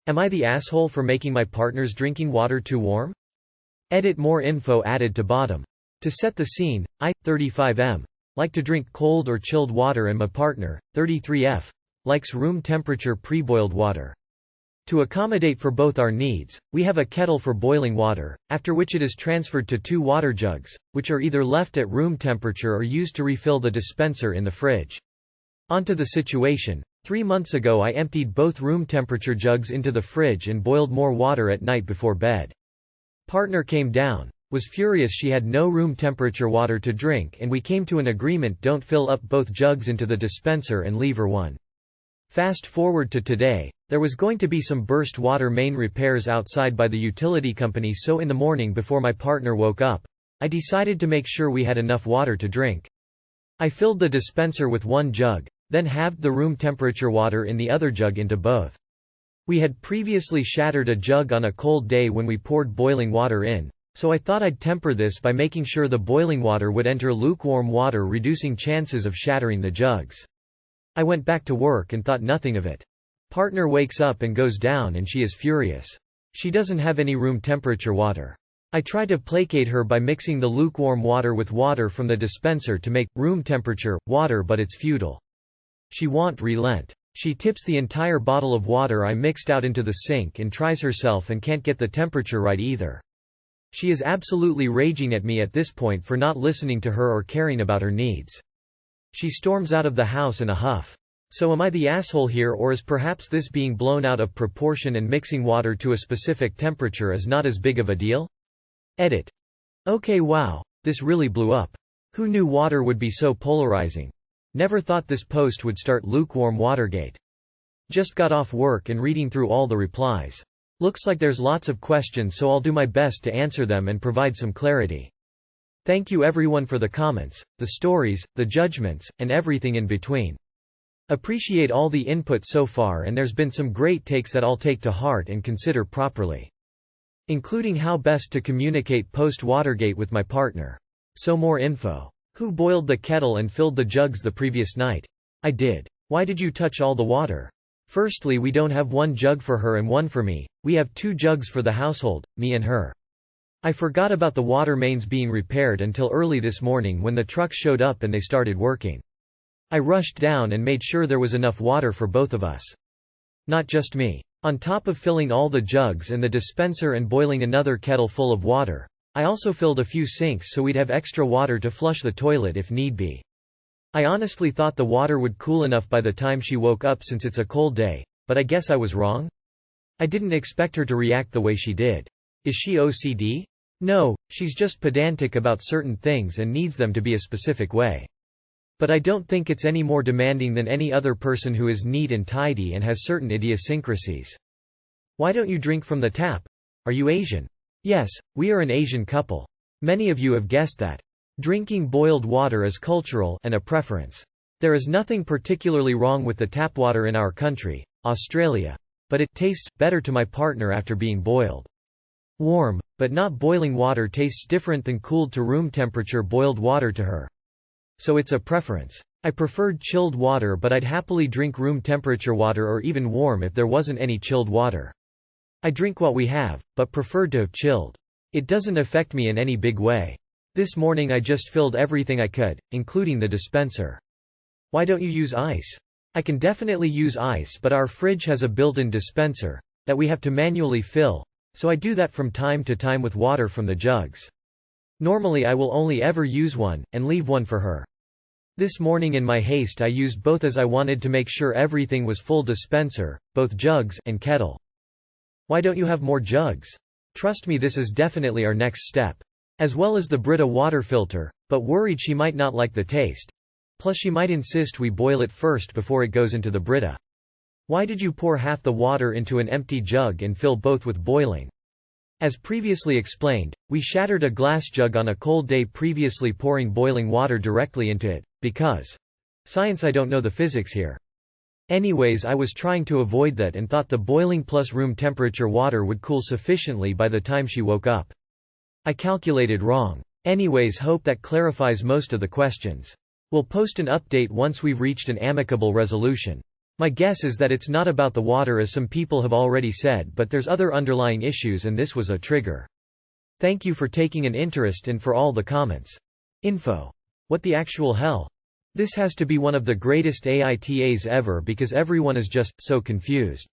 Am I the asshole for making my partner's drinking water too warm? Edit more info added to bottom. To set the scene, I, 35M, like to drink cold or chilled water and my partner, 33F, likes room temperature pre-boiled water. To accommodate for both our needs, we have a kettle for boiling water, after which it is transferred to 2 water jugs, which are either left at room temperature or used to refill the dispenser in the fridge. Onto the situation. 3 months ago I emptied both room temperature jugs into the fridge and boiled more water at night before bed. Partner came down, was furious she had no room temperature water to drink, and we came to an agreement: don't fill up both jugs into the dispenser and leave her one. Fast forward to today, there was going to be some burst water main repairs outside by the utility company, so in the morning before my partner woke up, I decided to make sure we had enough water to drink. I filled the dispenser with 1 jug, then halved the room temperature water in the other jug into both. We had previously shattered a jug on a cold day when we poured boiling water in, so I thought I'd temper this by making sure the boiling water would enter lukewarm water, reducing chances of shattering the jugs. I went back to work and thought nothing of it. Partner wakes up and goes down and she is furious. She doesn't have any room temperature water. I try to placate her by mixing the lukewarm water with water from the dispenser to make room temperature water, but it's futile. She won't relent. She tips the entire bottle of water I mixed out into the sink and tries herself and can't get the temperature right either. She is absolutely raging at me at this point for not listening to her or caring about her needs. She storms out of the house in a huff. So am I the asshole here, or is perhaps this being blown out of proportion and mixing water to a specific temperature is not as big of a deal? Edit. Okay, wow, this really blew up. Who knew water would be so polarizing? Never thought this post would start lukewarm Watergate. Just got off work and reading through all the replies. Looks like there's lots of questions, so I'll do my best to answer them and provide some clarity. Thank you everyone for the comments, the stories, the judgments, and everything in between. Appreciate all the input so far, and there's been some great takes that I'll take to heart and consider properly. Including how best to communicate post-Watergate with my partner. So more info. Who boiled the kettle and filled the jugs the previous night? I did. Why did you touch all the water? Firstly, we don't have 1 jug for her and 1 for me, we have 2 jugs for the household, me and her. I forgot about the water mains being repaired until early this morning when the truck showed up and they started working. I rushed down and made sure there was enough water for both of us. Not just me. On top of filling all the jugs and the dispenser and boiling another kettle full of water, I also filled a few sinks so we'd have extra water to flush the toilet if need be. I honestly thought the water would cool enough by the time she woke up since it's a cold day, but I guess I was wrong? I didn't expect her to react the way she did. Is she OCD? No, she's just pedantic about certain things and needs them to be a specific way. But I don't think it's any more demanding than any other person who is neat and tidy and has certain idiosyncrasies. Why don't you drink from the tap? Are you Asian? Yes, we are an Asian couple. Many of you have guessed that. Drinking boiled water is cultural and a preference. There is nothing particularly wrong with the tap water in our country, Australia. But it tastes better to my partner after being boiled. Warm, but not boiling water tastes different than cooled to room temperature boiled water to her. So it's a preference. I preferred chilled water, but I'd happily drink room temperature water or even warm if there wasn't any chilled water. I drink what we have, but preferred to have chilled. It doesn't affect me in any big way. This morning I just filled everything I could, including the dispenser. Why don't you use ice? I can definitely use ice, but our fridge has a built-in dispenser that we have to manually fill, so I do that from time to time with water from the jugs. Normally I will only ever use one, and leave one for her. This morning in my haste I used both as I wanted to make sure everything was full dispenser, both jugs and kettle. Why don't you have more jugs? Trust me, this is definitely our next step. As well as the Brita water filter, but worried she might not like the taste. Plus she might insist we boil it first before it goes into the Brita. Why did you pour half the water into an empty jug and fill both with boiling? As previously explained, we shattered a glass jug on a cold day, previously pouring boiling water directly into it, because science, I don't know the physics here. Anyways, I was trying to avoid that and thought the boiling plus room temperature water would cool sufficiently by the time she woke up. I calculated wrong. Anyways, hope that clarifies most of the questions. We'll post an update once we've reached an amicable resolution. My guess is that it's not about the water as some people have already said, but there's other underlying issues and this was a trigger. Thank you for taking an interest and for all the comments. Info. What the actual hell? This has to be one of the greatest AITAs ever because everyone is just so confused.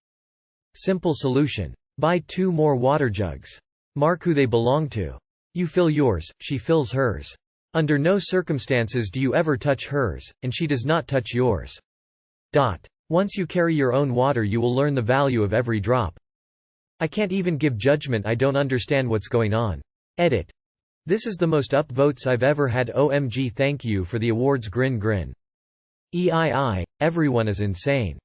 Simple solution. Buy 2 more water jugs. Mark who they belong to. You fill yours, she fills hers. Under no circumstances do you ever touch hers, and she does not touch yours. Once you carry your own water you will learn the value of every drop. I can't even give judgment, I don't understand what's going on. Edit. This is the most upvotes I've ever had. OMG, thank you for the awards. Grin grin. Everyone is insane.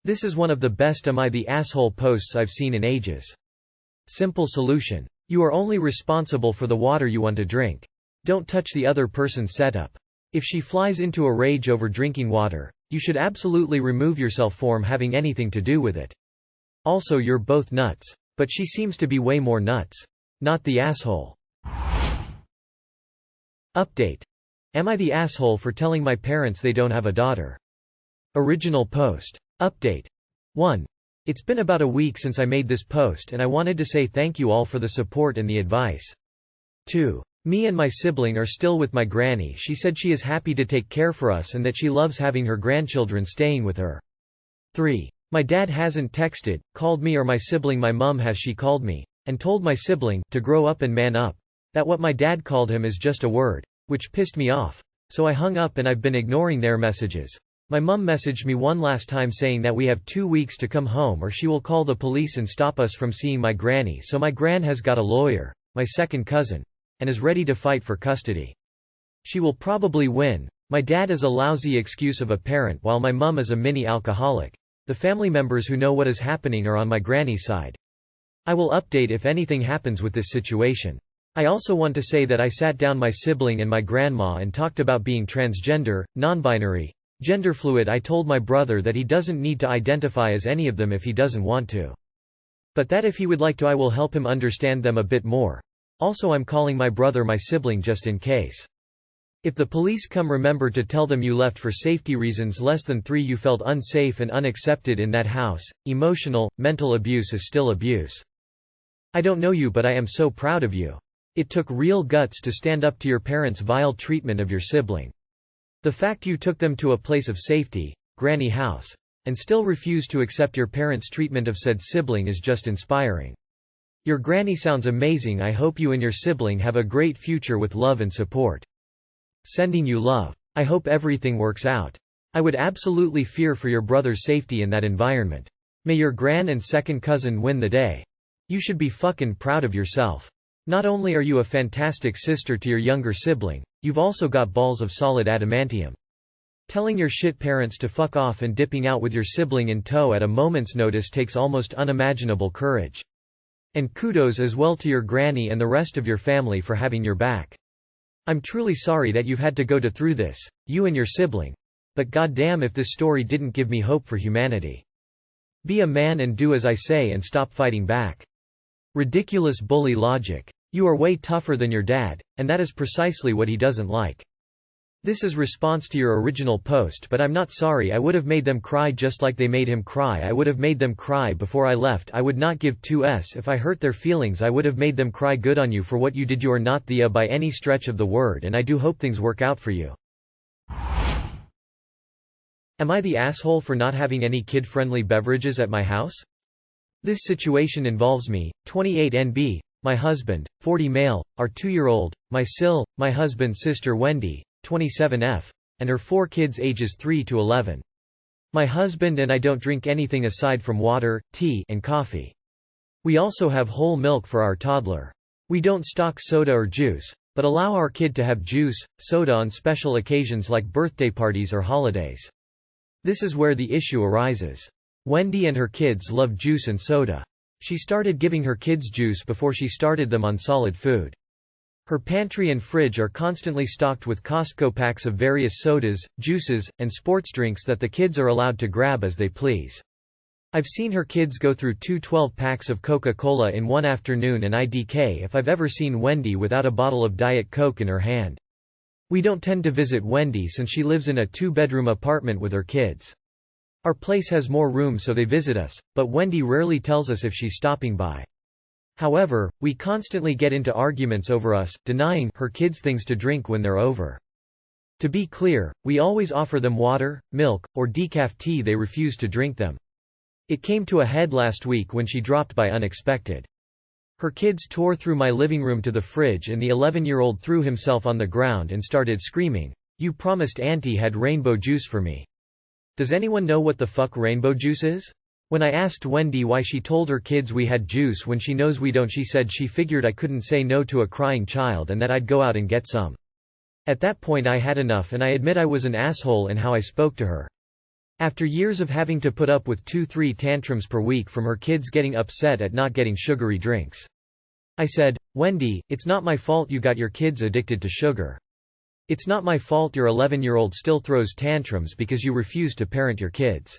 This is one of the best am I the asshole posts I've seen in ages. Simple solution. You are only responsible for the water you want to drink. Don't touch the other person's setup. If she flies into a rage over drinking water, you should absolutely remove yourself from having anything to do with it. Also, you're both nuts. But she seems to be way more nuts. Not the asshole. Update. Am I the asshole for telling my parents they don't have a daughter? Original post. Update. 1. It's been about a week since I made this post and I wanted to say thank you all for the support and the advice. 2. Me and my sibling are still with my granny. She said she is happy to take care for us and that she loves having her grandchildren staying with her. 3. My dad hasn't texted, called me or my sibling. My mum has. She called me and told my sibling to grow up and man up. That what my dad called him is just a word, which pissed me off. So I hung up and I've been ignoring their messages. My mum messaged me one last time saying that we have 2 weeks to come home or she will call the police and stop us from seeing my granny. So my gran has got a lawyer, my second cousin, and is ready to fight for custody. She will probably win. My dad is a lousy excuse of a parent while my mum is a mini alcoholic. The family members who know what is happening are on my granny's side. I will update if anything happens with this situation. I also want to say that I sat down my sibling and my grandma and talked about being transgender, non-binary, genderfluid. I told my brother that he doesn't need to identify as any of them if he doesn't want to. But that if he would like to I will help him understand them a bit more. Also I'm calling my brother my sibling just in case. If the police come, remember to tell them you left for safety reasons. Less than 3 you felt unsafe and unaccepted in that house. Emotional, mental abuse is still abuse. I don't know you but I am so proud of you. It took real guts to stand up to your parents' vile treatment of your sibling. The fact you took them to a place of safety, granny house, and still refused to accept your parents' treatment of said sibling is just inspiring. Your granny sounds amazing. I hope you and your sibling have a great future with love and support. Sending you love. I hope everything works out. I would absolutely fear for your brother's safety in that environment. May your gran and second cousin win the day. You should be fucking proud of yourself. Not only are you a fantastic sister to your younger sibling, you've also got balls of solid adamantium. Telling your shit parents to fuck off and dipping out with your sibling in tow at a moment's notice takes almost unimaginable courage. And kudos as well to your granny and the rest of your family for having your back. I'm truly sorry that you've had to go through this, you and your sibling. But goddamn if this story didn't give me hope for humanity. Be a man and do as I say and stop fighting back. Ridiculous bully logic. You are way tougher than your dad, and that is precisely what he doesn't like. This is response to your original post, but I'm not sorry. I would have made them cry just like they made him cry. I would have made them cry before I left. I would not give 2s if I hurt their feelings. I would have made them cry. Good on you for what you did. You are not the by any stretch of the word, and I do hope things work out for you. Am I the asshole for not having any kid-friendly beverages at my house? This situation involves me, 28 NB, my husband, 40 male, our 2-year-old, my sil, my husband's sister Wendy, 27 F, and her 4 kids ages 3 to 11. My husband and I don't drink anything aside from water, tea, and coffee. We also have whole milk for our toddler. We don't stock soda or juice, but allow our kid to have juice, soda on special occasions like birthday parties or holidays. This is where the issue arises. Wendy and her kids love juice and soda. She started giving her kids juice before she started them on solid food. Her pantry and fridge are constantly stocked with Costco packs of various sodas, juices, and sports drinks that the kids are allowed to grab as they please. I've seen her kids go through 2 12-packs of Coca-Cola in one afternoon, and IDK if I've ever seen Wendy without a bottle of Diet Coke in her hand. We don't tend to visit Wendy since she lives in a 2-bedroom apartment with her kids. Our place has more room so they visit us, but Wendy rarely tells us if she's stopping by. However, we constantly get into arguments over us denying her kids things to drink when they're over. To be clear, we always offer them water, milk, or decaf tea. They refuse to drink them. It came to a head last week when she dropped by unexpected. Her kids tore through my living room to the fridge and the 11-year-old threw himself on the ground and started screaming, "You promised Auntie had rainbow juice for me." Does anyone know what the fuck rainbow juice is? When I asked Wendy why she told her kids we had juice when she knows we don't, she said she figured I couldn't say no to a crying child and that I'd go out and get some. At that point I had enough, and I admit I was an asshole in how I spoke to her. After years of having to put up with 2-3 tantrums per week from her kids getting upset at not getting sugary drinks, I said, "Wendy, it's not my fault you got your kids addicted to sugar. It's not my fault your 11-year-old still throws tantrums because you refuse to parent your kids.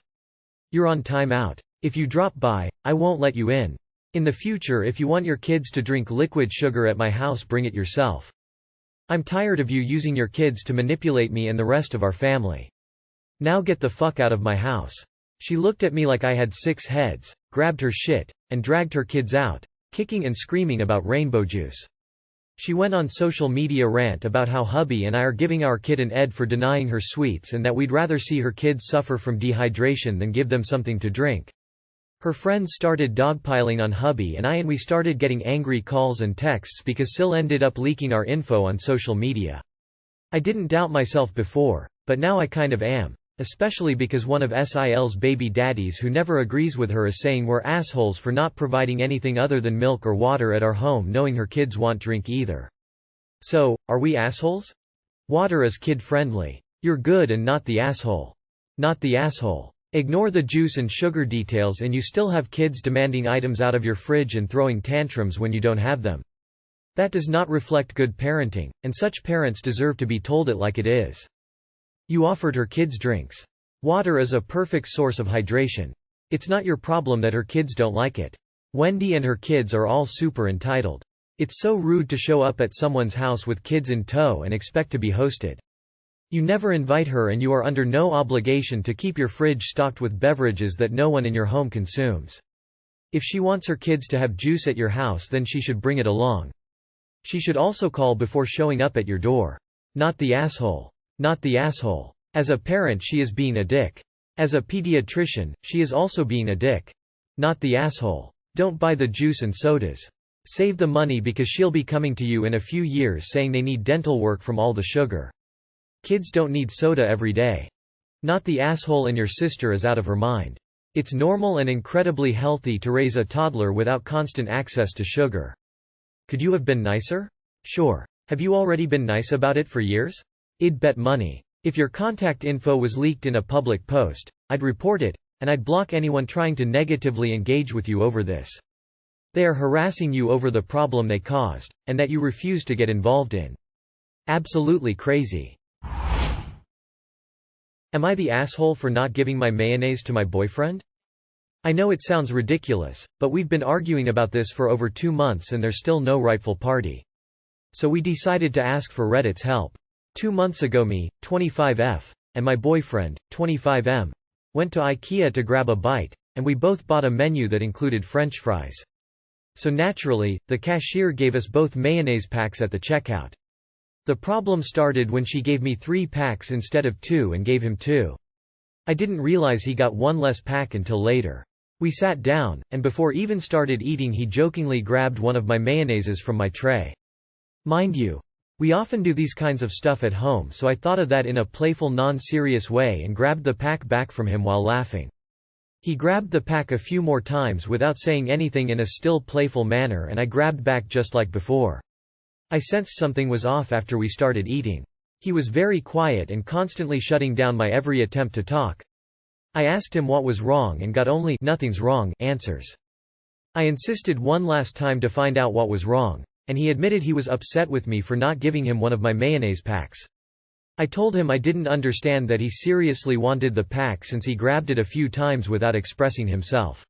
You're on time out. If you drop by, I won't let you in. In the future, if you want your kids to drink liquid sugar at my house, bring it yourself. I'm tired of you using your kids to manipulate me and the rest of our family. Now get the fuck out of my house." She looked at me like I had 6 heads, grabbed her shit, and dragged her kids out, kicking and screaming about rainbow juice. She went on social media rant about how hubby and I are giving our kid an ed for denying her sweets and that we'd rather see her kids suffer from dehydration than give them something to drink. Her friends started dogpiling on hubby and I, and we started getting angry calls and texts because Sil ended up leaking our info on social media. I didn't doubt myself before, but now I kind of am. Especially because one of Sil's baby daddies who never agrees with her is saying we're assholes for not providing anything other than milk or water at our home, knowing her kids won't drink either. So, are we assholes? Water is kid-friendly. You're good and not the asshole. Not the asshole. Ignore the juice and sugar details and you still have kids demanding items out of your fridge and throwing tantrums when you don't have them. That does not reflect good parenting, and such parents deserve to be told it like it is. You offered her kids drinks. Water is a perfect source of hydration. It's not your problem that her kids don't like it. Wendy and her kids are all super entitled. It's so rude to show up at someone's house with kids in tow and expect to be hosted. You never invite her and you are under no obligation to keep your fridge stocked with beverages that no one in your home consumes. If she wants her kids to have juice at your house, then she should bring it along. She should also call before showing up at your door. Not the asshole. Not the asshole. As a parent, she is being a dick. As a pediatrician, she is also being a dick. Not the asshole. Don't buy the juice and sodas. Save the money because she'll be coming to you in a few years saying they need dental work from all the sugar. Kids don't need soda every day. Not the asshole, and your sister is out of her mind. It's normal and incredibly healthy to raise a toddler without constant access to sugar. Could you have been nicer? Sure. Have you already been nice about it for years? I'd bet money. If your contact info was leaked in a public post, I'd report it, and I'd block anyone trying to negatively engage with you over this. They are harassing you over the problem they caused, and that you refuse to get involved in. Absolutely crazy. Am I the asshole for not giving my mayonnaise to my boyfriend? I know it sounds ridiculous, but we've been arguing about this for over 2 months and there's still no rightful party. So we decided to ask for Reddit's help. 2 months ago, me, 25F, and my boyfriend, 25M, went to IKEA to grab a bite, and we both bought a menu that included French fries. So naturally, the cashier gave us both mayonnaise packs at the checkout. The problem started when she gave me 3 packs instead of 2 and gave him 2. I didn't realize he got 1 less pack until later. We sat down, and before even started eating he jokingly grabbed one of my mayonnaises from my tray. Mind you, we often do these kinds of stuff at home, so I thought of that in a playful, non-serious way and grabbed the pack back from him while laughing. He grabbed the pack a few more times without saying anything in a still playful manner, and I grabbed back just like before. I sensed something was off after we started eating. He was very quiet and constantly shutting down my every attempt to talk. I asked him what was wrong and got only "nothing's wrong" answers. I insisted one last time to find out what was wrong, and he admitted he was upset with me for not giving him one of my mayonnaise packs. I told him I didn't understand that he seriously wanted the pack since he grabbed it a few times without expressing himself.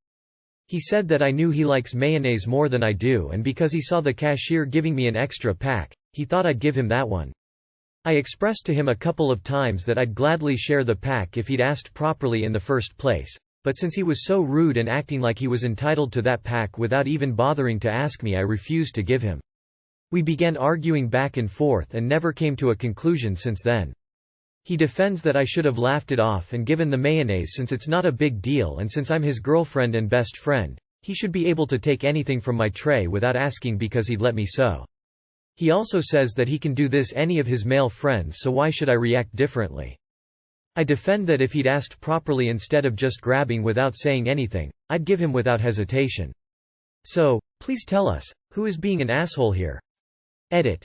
He said that I knew he likes mayonnaise more than I do, and because he saw the cashier giving me an extra pack, he thought I'd give him that one. I expressed to him a couple of times that I'd gladly share the pack if he'd asked properly in the first place, but since he was so rude and acting like he was entitled to that pack without even bothering to ask me, I refused to give him. We began arguing back and forth and never came to a conclusion since then. He defends that I should have laughed it off and given the mayonnaise since it's not a big deal, and since I'm his girlfriend and best friend, he should be able to take anything from my tray without asking because he'd let me so. He also says that he can do this any of his male friends, so why should I react differently? I defend that if he'd asked properly instead of just grabbing without saying anything, I'd give him without hesitation. So, please tell us, who is being an asshole here? Edit.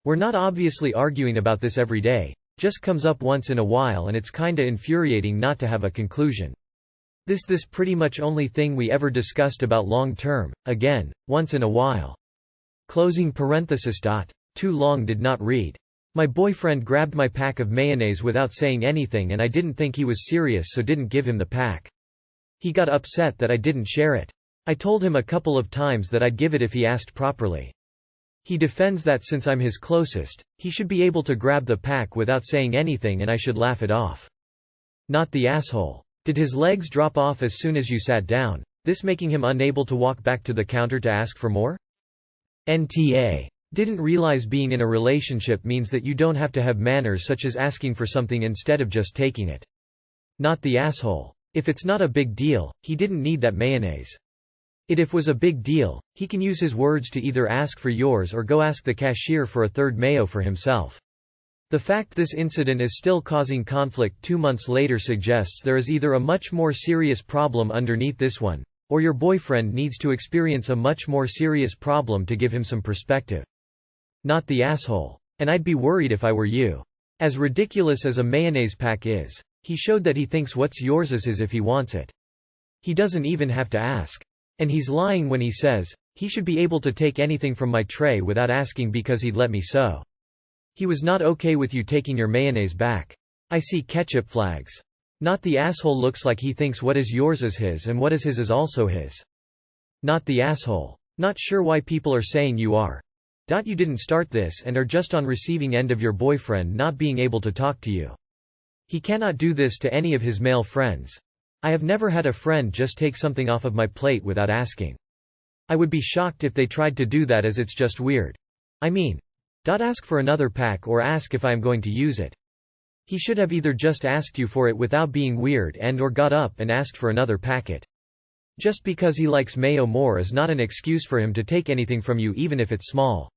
We're not obviously arguing about this every day, just comes up once in a while and it's kinda infuriating not to have a conclusion. This pretty much only thing we ever discussed about long term, again, once in a while. Closing parenthesis. Too long did not read. My boyfriend grabbed my pack of mayonnaise without saying anything and I didn't think he was serious so didn't give him the pack. He got upset that I didn't share it. I told him a couple of times that I'd give it if he asked properly. He defends that since I'm his closest, he should be able to grab the pack without saying anything and I should laugh it off. Not the asshole. Did his legs drop off as soon as you sat down, this making him unable to walk back to the counter to ask for more? NTA. Didn't realize being in a relationship means that you don't have to have manners such as asking for something instead of just taking it. Not the asshole. If it's not a big deal, he didn't need that mayonnaise. If was a big deal, he can use his words to either ask for yours or go ask the cashier for a third mayo for himself. The fact this incident is still causing conflict 2 months later suggests there is either a much more serious problem underneath this one, or your boyfriend needs to experience a much more serious problem to give him some perspective. Not the asshole. And I'd be worried if I were you. As ridiculous as a mayonnaise pack is, he showed that he thinks what's yours is his if he wants it. He doesn't even have to ask. And he's lying when he says, he should be able to take anything from my tray without asking because he'd let me so. He was not okay with you taking your mayonnaise back. I see ketchup flags. Not the asshole looks like he thinks what is yours is his and what is his is also his. Not the asshole. Not sure why people are saying you are. You didn't start this and are just on receiving end of your boyfriend not being able to talk to you. He cannot do this to any of his male friends. I have never had a friend just take something off of my plate without asking. I would be shocked if they tried to do that as it's just weird. I mean, ask for another pack or ask if I am going to use it. He should have either just asked you for it without being weird and or got up and asked for another packet. Just because he likes mayo more is not an excuse for him to take anything from you even if it's small.